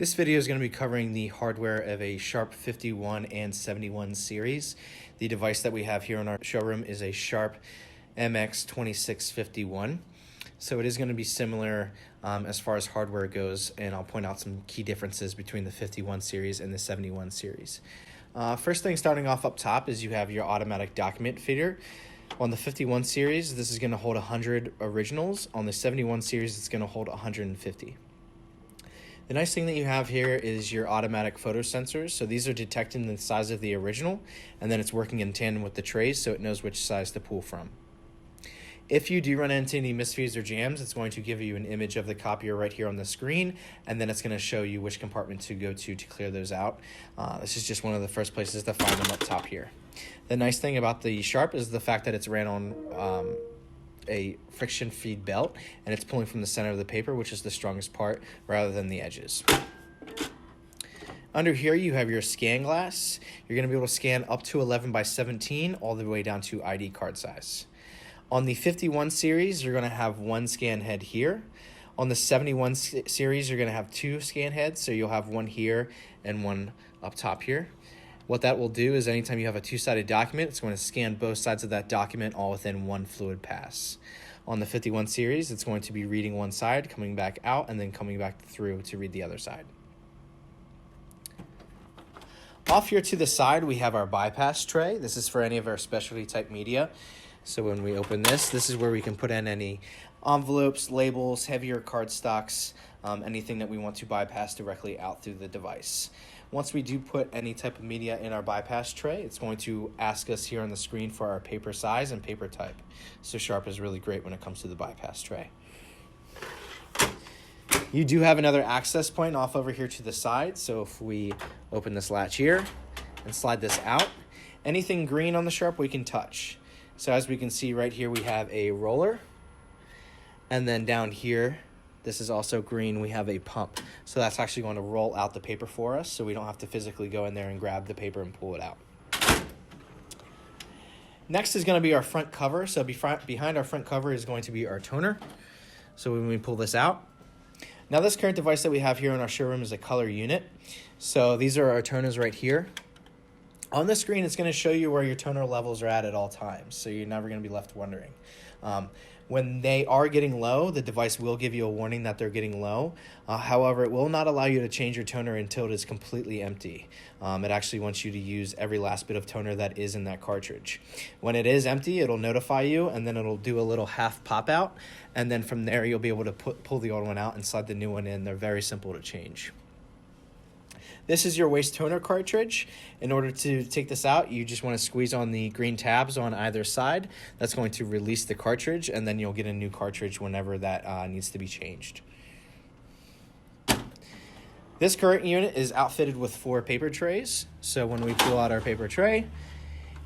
This video is going to be covering the hardware of a Sharp 51 and 71 series. The device that we have here in our showroom is a Sharp MX2651. So it is going to be similar as far as hardware goes, and I'll point out some key differences between the 51 series and the 71 series. First thing starting off up top is you have your automatic document feeder. On the 51 series, this is going to hold 100 originals. On the 71 series, it's going to hold 150. The nice thing that you have here is your automatic photo sensors. So these are detecting the size of the original, and then it's working in tandem with the trays so it knows which size to pull from. If you do run into any misfeeds or jams, it's going to give you an image of the copier right here on the screen, and then it's going to show you which compartment to go to clear those out. This is just one of the first places to find them up top here. The nice thing about the Sharp is the fact that it's ran on a friction feed belt, and it's pulling from the center of the paper, which is the strongest part, rather than the edges. Under here you have your scan glass. You're going to be able to scan up to 11 by 17 all the way down to ID card size. On the 51 series, you're going to have one scan head here. On the 71 series, you're going to have two scan heads, so you'll have one here and one up top here. What that will do is anytime you have a two-sided document, it's going to scan both sides of that document all within one fluid pass. On the 51 series, it's going to be reading one side, coming back out, and then coming back through to read the other side. Off here to the side, we have our bypass tray. This is for any of our specialty type media. So when we open this is where we can put in any envelopes, labels, heavier cardstocks, anything that we want to bypass directly out through the device. Once we do put any type of media in our bypass tray, it's going to ask us here on the screen for our paper size and paper type. So Sharp is really great when it comes to the bypass tray. You do have another access point off over here to the side. So if we open this latch here and slide this out, anything green on the Sharp we can touch. So as we can see right here, we have a roller, and then down here, this is also green, we have a pump. So that's actually going to roll out the paper for us, so we don't have to physically go in there and grab the paper and pull it out. Next is going to be our front cover. So behind our front cover is going to be our toner. So when we pull this out, now this current device that we have here in our showroom is a color unit. So these are our toners right here. On the screen, it's going to show you where your toner levels are at all times, so you're never going to be left wondering. When they are getting low, the device will give you a warning that they're getting low. However, it will not allow you to change your toner until it is completely empty. It actually wants you to use every last bit of toner that is in that cartridge. When it is empty, it'll notify you, and then it'll do a little half pop out, and then from there you'll be able to pull the old one out and slide the new one in. They're very simple to change. This is your waste toner cartridge. In order to take this out, you just want to squeeze on the green tabs on either side. That's going to release the cartridge, and then you'll get a new cartridge whenever that needs to be changed. This current unit is outfitted with 4 paper trays. So when we pull out our paper tray,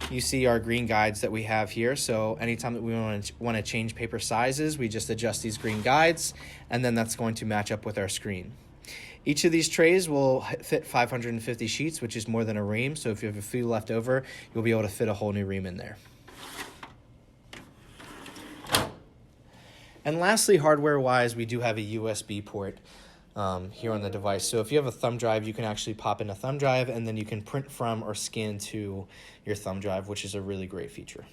you see our green guides that we have here. So anytime that we want to change paper sizes, we just adjust these green guides, and then that's going to match up with our screen. Each of these trays will fit 550 sheets, which is more than a ream. So if you have a few left over, you'll be able to fit a whole new ream in there. And lastly, hardware-wise, we do have a USB port here on the device. So if you have a thumb drive, you can actually pop in a thumb drive, and then you can print from or scan to your thumb drive, which is a really great feature.